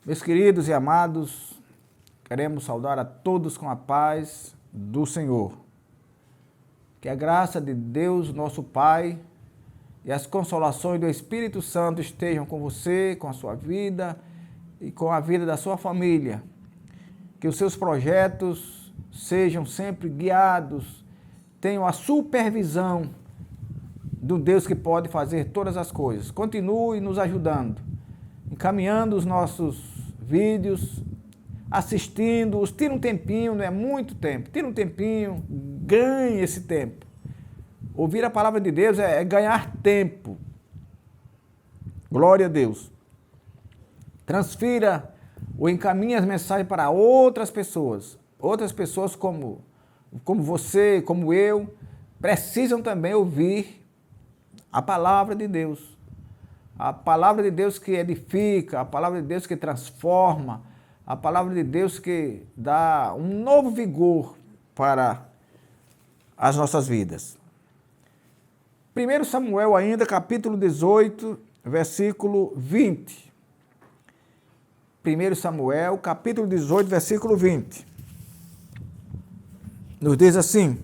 Meus queridos e amados, queremos saudar a todos com a paz do Senhor. Que a graça de Deus, nosso Pai, e as consolações do Espírito Santo estejam com você, com a sua vida e com a vida da sua família. Que os seus projetos sejam sempre guiados, tenham a supervisão do Deus que pode fazer todas as coisas. Continue nos ajudando, encaminhando os nossos vídeos, assistindo-os. Tira um tempinho, não é muito tempo, tira um tempinho, ganhe esse tempo. Ouvir a palavra de Deus é ganhar tempo. Glória a Deus. Transfira ou encaminhe as mensagens para outras pessoas como você, como eu, precisam também ouvir a palavra de Deus. A palavra de Deus que edifica, a palavra de Deus que transforma, a palavra de Deus que dá um novo vigor para as nossas vidas. 1 Samuel ainda, capítulo 18, versículo 20. 1 Samuel, capítulo 18, versículo 20. Nos diz assim: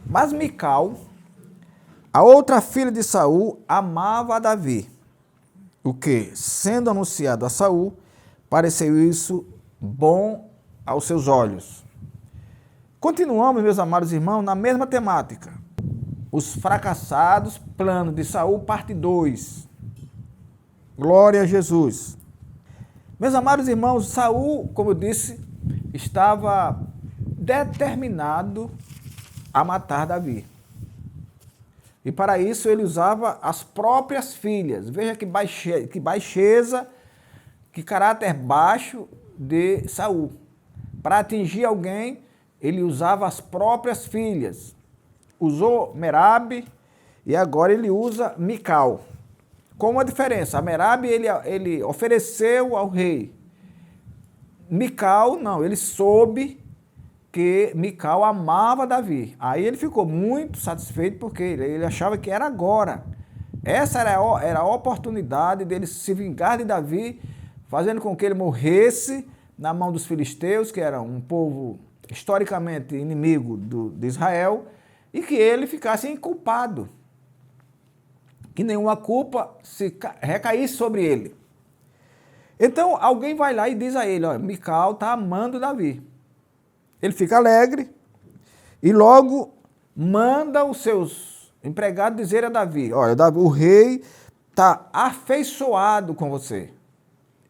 Mas Mical, a outra filha de Saul, amava a Davi, o que, sendo anunciado a Saul, pareceu isso bom aos seus olhos. Continuamos, meus amados irmãos, na mesma temática. Os fracassados planos de Saul, parte 2. Glória a Jesus. Meus amados irmãos, Saul, como eu disse, estava determinado a matar Davi. E para isso ele usava as próprias filhas. Veja que baixeza, que caráter baixo de Saul. Para atingir alguém, ele usava as próprias filhas. Usou Merabe e agora ele usa Mical. Com uma diferença, a Merabe ele ofereceu ao rei. Mical não, ele soube que Mical amava Davi. Aí ele ficou muito satisfeito porque ele achava que era agora. Essa era a oportunidade dele se vingar de Davi, fazendo com que ele morresse na mão dos filisteus, que era um povo historicamente inimigo de Israel, e que ele ficasse inculpado, que nenhuma culpa se recaísse sobre ele. Então alguém vai lá e diz a ele: olha, Mical está amando Davi. Ele fica alegre e logo manda os seus empregados dizer a Davi: olha, Davi, o rei está afeiçoado com você.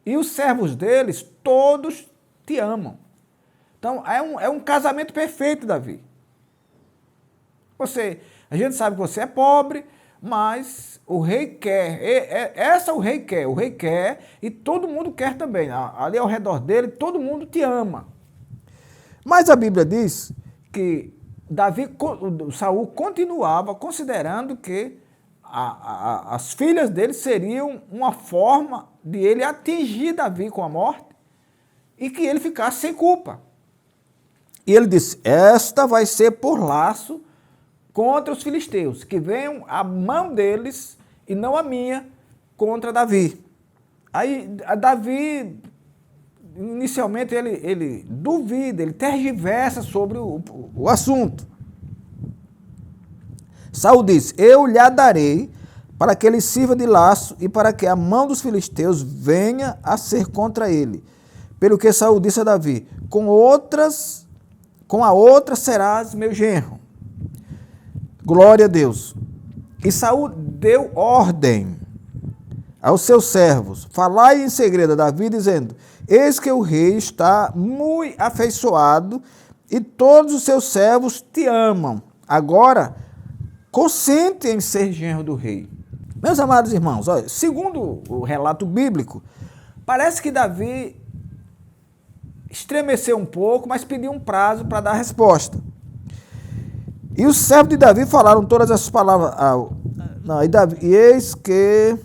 E os servos deles, todos te amam. Então, é um casamento perfeito, Davi. A gente sabe que você é pobre, mas o rei quer. O rei quer e todo mundo quer também. Ali ao redor dele, todo mundo te ama. Mas a Bíblia diz que Saul continuava considerando que as filhas dele seriam uma forma de ele atingir Davi com a morte e que ele ficasse sem culpa. E ele disse: esta vai ser por laço contra os filisteus, que venham a mão deles e não a minha contra Davi. Aí Davi, inicialmente, ele duvida, ele tergiversa sobre o assunto. Saul diz: eu lhe darei para que ele sirva de laço e para que a mão dos filisteus venha a ser contra ele. Pelo que Saul disse a Davi: com a outra serás meu genro. Glória a Deus. E Saul deu ordem aos seus servos: falai em segredo a Davi, dizendo: eis que o rei está muito afeiçoado e todos os seus servos te amam. Agora, consente em ser genro do rei. Meus amados irmãos, olha, segundo o relato bíblico, parece que Davi estremeceu um pouco, mas pediu um prazo para dar a resposta. E os servos de Davi falaram todas essas palavras. E eis que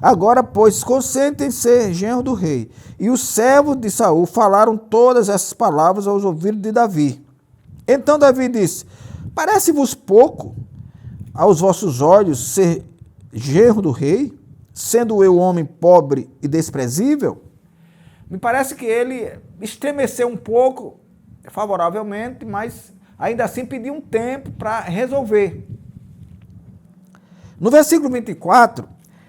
agora, pois, consente em ser genro do rei. E os servos de Saul falaram todas essas palavras aos ouvidos de Davi. Então Davi disse: parece-vos pouco aos vossos olhos ser genro do rei? sendo eu homem pobre e desprezível? Me parece que ele estremeceu um pouco favoravelmente, mas ainda assim pediu um tempo para resolver. No versículo 24,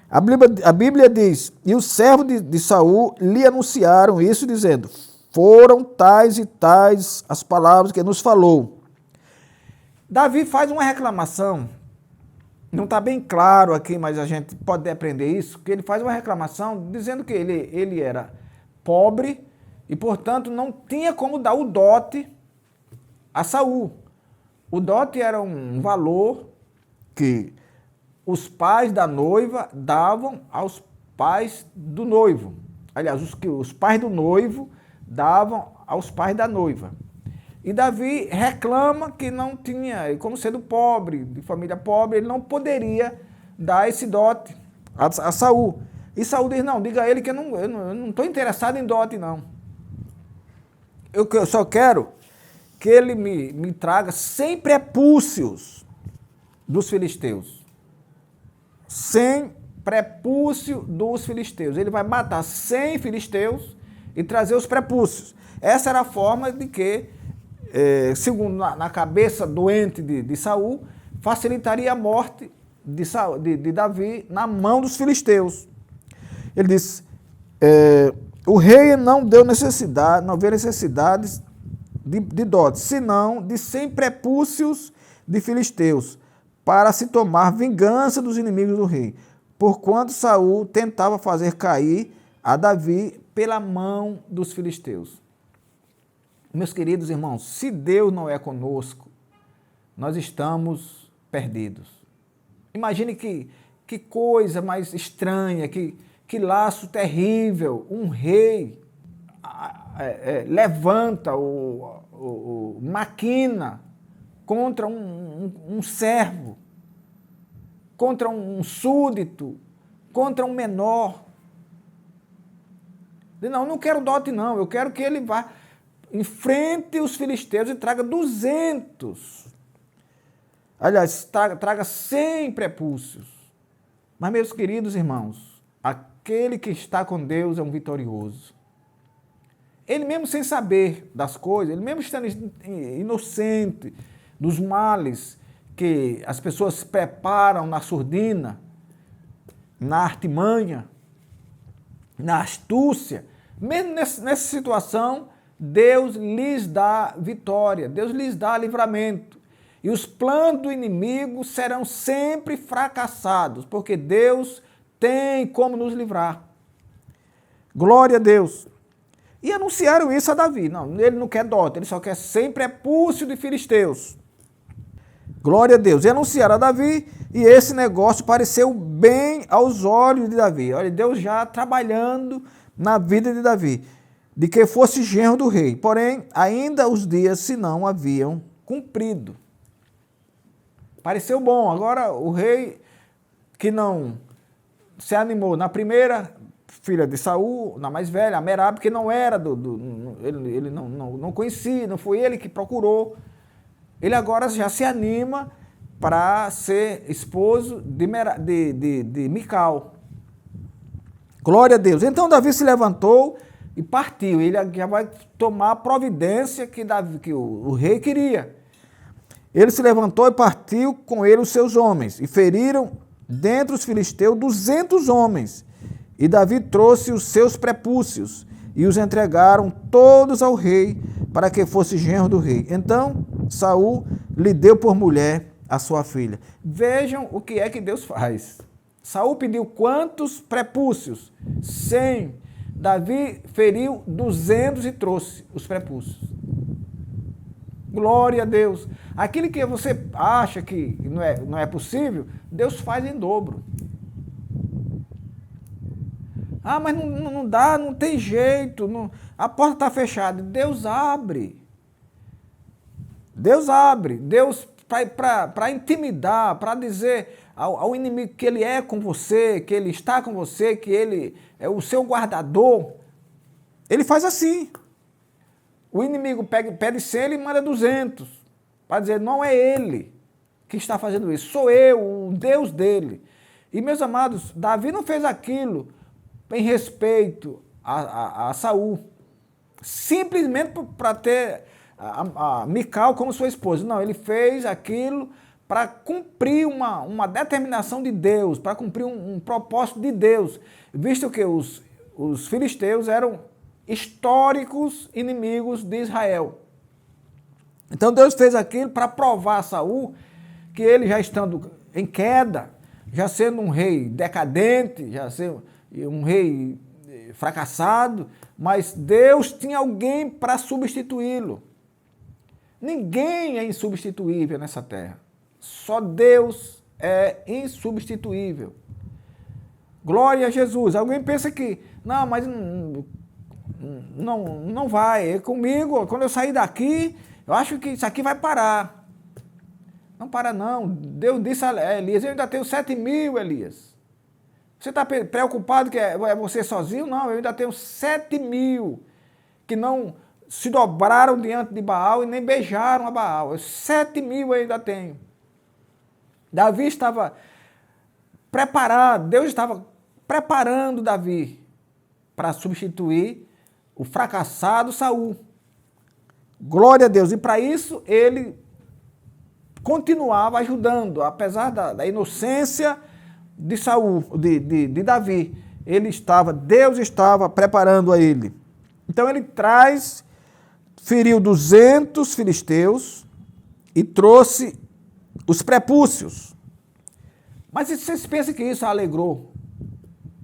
a Bíblia diz: e os servos de Saul lhe anunciaram isso, dizendo: foram tais e tais as palavras que nos falou. Davi faz uma reclamação, não está bem claro aqui, mas a gente pode aprender isso, que ele faz uma reclamação dizendo que ele era pobre e, portanto, não tinha como dar o dote a Saul. O dote era um valor que os pais da noiva davam aos pais do noivo. Aliás, os pais do noivo davam aos pais da noiva. E Davi reclama que não tinha, como sendo pobre, de família pobre, ele não poderia dar esse dote a Saul. E Saul diz: não, diga a ele que eu não estou interessado em dote, não. Eu só quero que ele me traga 100 prepúcios dos filisteus. 100 prepúcios dos filisteus. Ele vai matar 100 filisteus e trazer os prepúcios. Essa era a forma de que, segundo na cabeça doente de Saul, facilitaria a morte de Davi na mão dos filisteus. Ele diz: o rei não vê necessidades de dotes, senão de 100 prepúcios de filisteus, para se tomar vingança dos inimigos do rei, porquanto Saul tentava fazer cair a Davi pela mão dos filisteus. Meus queridos irmãos, se Deus não é conosco, nós estamos perdidos. Imagine que coisa mais estranha, que laço terrível. Um rei levanta, maquina contra um servo, contra um súdito, contra um menor. Não quero dote não, eu quero que ele vá, enfrente os filisteus e traga 200. Aliás, traga 100 prepúcios. Mas, meus queridos irmãos, aquele que está com Deus é um vitorioso. Ele mesmo sem saber das coisas, ele mesmo estando inocente dos males que as pessoas preparam na surdina, na artimanha, na astúcia, mesmo nessa situação, Deus lhes dá vitória, Deus lhes dá livramento. E os planos do inimigo serão sempre fracassados, porque Deus tem como nos livrar. Glória a Deus. E anunciaram isso a Davi. Não, ele não quer dote, ele só quer 100 prepúcios de filisteus. Glória a Deus. E anunciaram a Davi, e esse negócio pareceu bem aos olhos de Davi. Olha, Deus já trabalhando na vida de Davi, de que fosse genro do rei. Porém, ainda os dias se não haviam cumprido. Pareceu bom. Agora o rei, que não se animou na primeira filha de Saul, na mais velha, a Merabe, que não era ele não conhecia, não foi ele que procurou. Ele agora já se anima para ser esposo de Mical. Glória a Deus. Então Davi se levantou e partiu. Ele já vai tomar a providência que o rei queria. Ele se levantou e partiu com ele os seus homens, e feriram dentre os filisteus 200 homens. E Davi trouxe os seus prepúcios, e os entregaram todos ao rei, para que fosse genro do rei. Então Saul lhe deu por mulher a sua filha. Vejam o que é que Deus faz. Saul pediu quantos prepúcios? 100. Davi feriu 200 e trouxe os prepúcios. Glória a Deus. Aquilo que você acha que não é possível, Deus faz em dobro. Ah, mas não dá, não tem jeito, a porta está fechada. Deus abre. Deus abre. Deus, para intimidar, para dizer ao inimigo que ele é com você, que ele está com você, que ele é o seu guardador, ele faz assim. O inimigo pede 100, ele manda 200, para dizer, não é ele que está fazendo isso, sou eu, o Deus dele. E, meus amados, Davi não fez aquilo em respeito a Saul, simplesmente para ter a Mical como sua esposa. Não, ele fez aquilo para cumprir uma determinação de Deus, para cumprir um propósito de Deus, visto que os filisteus eram históricos inimigos de Israel. Então Deus fez aquilo para provar a Saul que ele, já estando em queda, já sendo um rei decadente, já sendo um rei fracassado, mas Deus tinha alguém para substituí-lo. Ninguém é insubstituível nessa terra. Só Deus é insubstituível. Glória a Jesus. Alguém pensa que, não, mas não vai. Comigo, quando eu sair daqui, eu acho que isso aqui vai parar. Não para não. Deus disse a Elias, eu ainda tenho 7.000, Elias. Você está preocupado que é você sozinho? Não, eu ainda tenho 7.000 que não se dobraram diante de Baal e nem beijaram a Baal. 7.000 eu ainda tenho. Davi estava preparado, Deus estava preparando Davi para substituir o fracassado Saul. Glória a Deus. E para isso ele continuava ajudando, apesar da inocência de Saul, de Davi. Deus estava preparando a ele. Então ele feriu 200 filisteus e trouxe os prepúcios. Mas vocês pensam que isso alegrou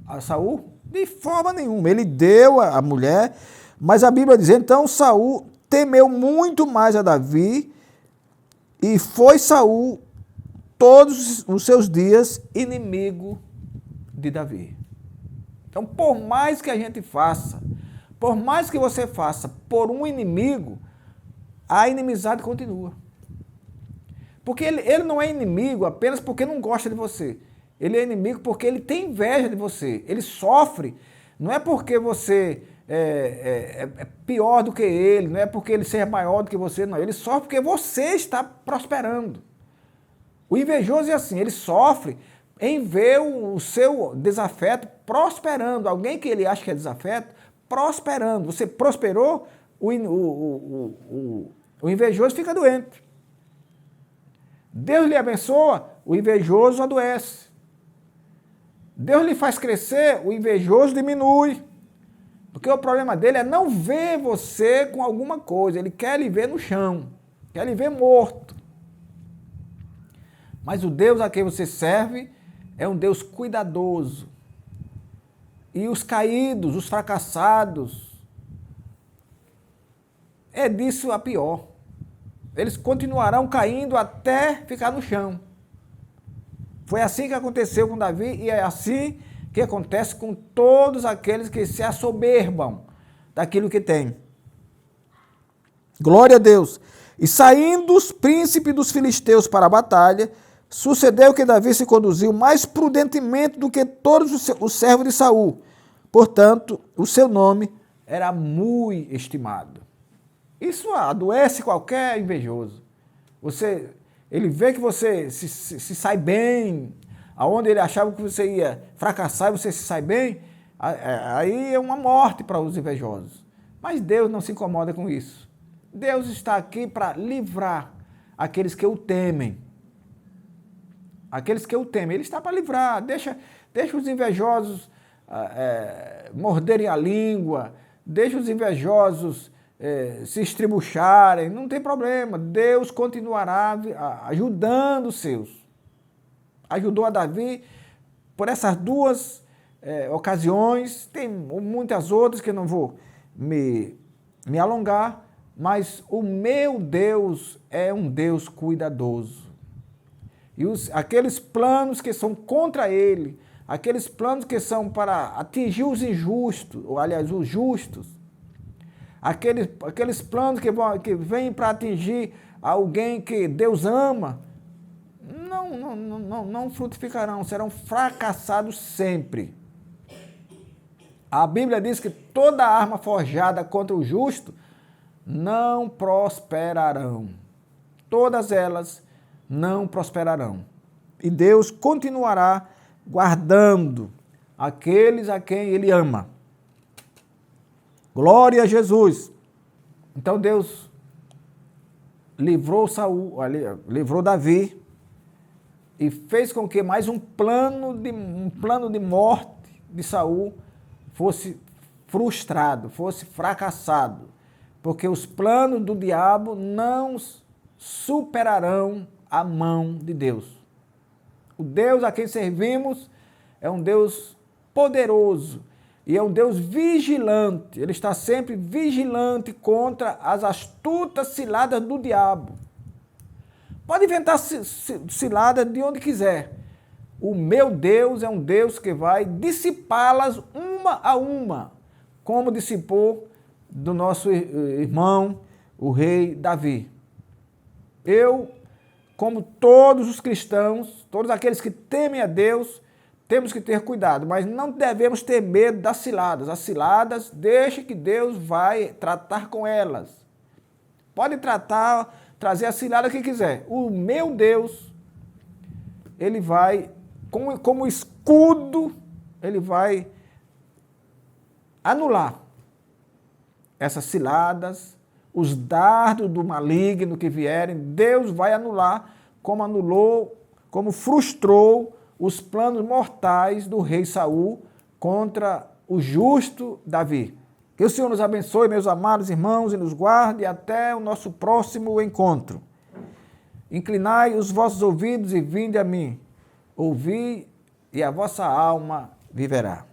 a Saul? De forma nenhuma. Ele deu a mulher, mas a Bíblia diz, então Saul temeu muito mais a Davi e foi Saul todos os seus dias inimigo de Davi. Então, por mais que a gente faça, por mais que você faça por um inimigo, a inimizade continua. Porque ele não é inimigo apenas porque não gosta de você. Ele é inimigo porque ele tem inveja de você. Ele sofre, não é porque você é pior do que ele, não é porque ele seja maior do que você, não. Ele sofre porque você está prosperando. O invejoso é assim, ele sofre em ver o seu desafeto prosperando. Alguém que ele acha que é desafeto, prosperando. Você prosperou, o invejoso fica doente. Deus lhe abençoa, o invejoso adoece. Deus lhe faz crescer, o invejoso diminui. Porque o problema dele é não ver você com alguma coisa. Ele quer lhe ver no chão, quer lhe ver morto. Mas o Deus a quem você serve é um Deus cuidadoso. E os caídos, os fracassados, é disso a pior. Eles continuarão caindo até ficar no chão. Foi assim que aconteceu com Davi e é assim que acontece com todos aqueles que se assoberbam daquilo que têm. Glória a Deus. E saindo os príncipes dos filisteus para a batalha, sucedeu que Davi se conduziu mais prudentemente do que todos os servos de Saul. Portanto, o seu nome era muito estimado. Isso adoece qualquer invejoso. Ele vê que você se sai bem, aonde ele achava que você ia fracassar e você se sai bem, aí é uma morte para os invejosos. Mas Deus não se incomoda com isso. Deus está aqui para livrar aqueles que o temem. Aqueles que o temem, ele está para livrar. Deixa os invejosos morderem a língua, deixa os invejosos se estribucharem, não tem problema. Deus continuará ajudando os seus. Ajudou a Davi por essas duas ocasiões, tem muitas outras que eu não vou me alongar, mas o meu Deus é um Deus cuidadoso. E aqueles planos que são contra ele, aqueles planos que são para atingir os injustos, ou aliás, os justos, aqueles planos que vêm para atingir alguém que Deus ama, não frutificarão, serão fracassados sempre. A Bíblia diz que toda arma forjada contra o justo não prosperarão. Todas elas não prosperarão. E Deus continuará guardando aqueles a quem ele ama. Glória a Jesus. Então Deus livrou Saul, livrou Davi e fez com que mais um plano de morte de Saul fosse frustrado, fosse fracassado, porque os planos do diabo não superarão a mão de Deus. O Deus a quem servimos é um Deus poderoso e é um Deus vigilante. Ele está sempre vigilante contra as astutas ciladas do diabo. Pode inventar cilada de onde quiser. O meu Deus é um Deus que vai dissipá-las uma a uma, como dissipou do nosso irmão, o rei Davi. Eu, como todos os cristãos, todos aqueles que temem a Deus, temos que ter cuidado, mas não devemos ter medo das ciladas. As ciladas, deixe que Deus vai tratar com elas. Pode trazer a cilada que quiser. O meu Deus, ele vai, como escudo, ele vai anular essas ciladas, os dardos do maligno que vierem. Deus vai anular, como anulou, como frustrou os planos mortais do rei Saul contra o justo Davi. Que o Senhor nos abençoe, meus amados irmãos, e nos guarde até o nosso próximo encontro. Inclinai os vossos ouvidos e vinde a mim. Ouvi e a vossa alma viverá.